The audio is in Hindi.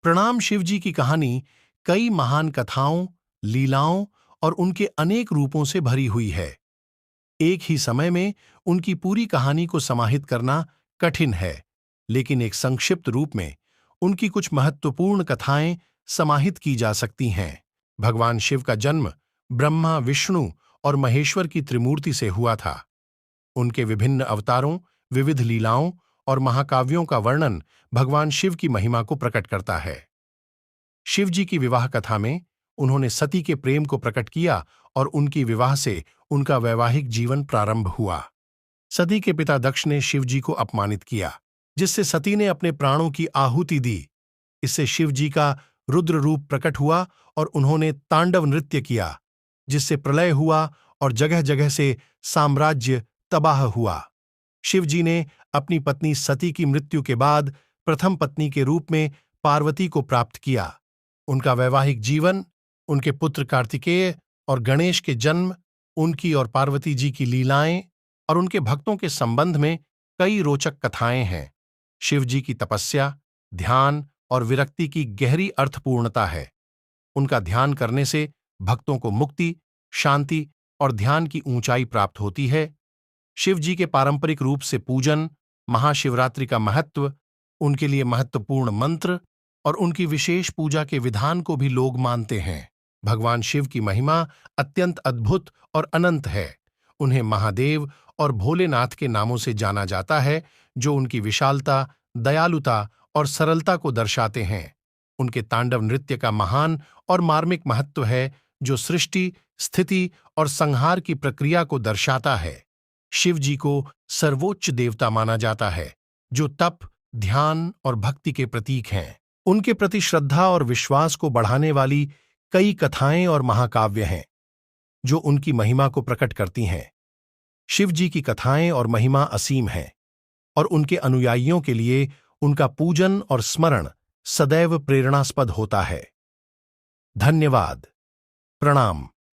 प्रणाम शिव जी की कहानी कई महान कथाओं, लीलाओं और उनके अनेक रूपों से भरी हुई है। एक ही समय में उनकी पूरी कहानी को समाहित करना कठिन है, लेकिन एक संक्षिप्त रूप में उनकी कुछ महत्वपूर्ण कथाएं समाहित की जा सकती हैं। भगवान शिव का जन्म ब्रह्मा, विष्णु और महेश्वर की त्रिमूर्ति से हुआ था। उनके विभिन्न अवतारों, विविध लीलाओं और महाकाव्यों का वर्णन भगवान शिव की महिमा को प्रकट करता है। शिव जी की विवाह कथा में उन्होंने सती के प्रेम को प्रकट किया और उनकी विवाह से उनका वैवाहिक जीवन प्रारंभ हुआ। सती के पिता दक्ष ने शिव जी को अपमानित किया, जिससे सती ने अपने प्राणों की आहुति दी। इससे शिव जी का रुद्र रूप प्रकट हुआ और उन्होंने तांडव नृत्य किया, जिससे प्रलय हुआ और जगह जगह से साम्राज्य तबाह हुआ। शिव जी ने अपनी पत्नी सती की मृत्यु के बाद प्रथम पत्नी के रूप में पार्वती को प्राप्त किया। उनका वैवाहिक जीवन, उनके पुत्र कार्तिकेय और गणेश के जन्म, उनकी और पार्वती जी की लीलाएं और उनके भक्तों के संबंध में कई रोचक कथाएं हैं। शिव जी की तपस्या, ध्यान और विरक्ति की गहरी अर्थपूर्णता है। उनका ध्यान करने से भक्तों को मुक्ति, शांति और ध्यान की ऊंचाई प्राप्त होती है। शिव जी के पारंपरिक रूप से पूजन, महाशिवरात्रि का महत्व, उनके लिए महत्वपूर्ण मंत्र और उनकी विशेष पूजा के विधान को भी लोग मानते हैं। भगवान शिव की महिमा अत्यंत अद्भुत और अनंत है। उन्हें महादेव और भोलेनाथ के नामों से जाना जाता है, जो उनकी विशालता, दयालुता और सरलता को दर्शाते हैं। उनके तांडव नृत्य का महान और मार्मिक महत्व है, जो सृष्टि, स्थिति और संहार की प्रक्रिया को दर्शाता है। शिव जी को सर्वोच्च देवता माना जाता है, जो तप, ध्यान और भक्ति के प्रतीक हैं। उनके प्रति श्रद्धा और विश्वास को बढ़ाने वाली कई कथाएं और महाकाव्य हैं, जो उनकी महिमा को प्रकट करती हैं। शिव जी की कथाएं और महिमा असीम है और उनके अनुयायियों के लिए उनका पूजन और स्मरण सदैव प्रेरणास्पद होता है। धन्यवाद। प्रणाम।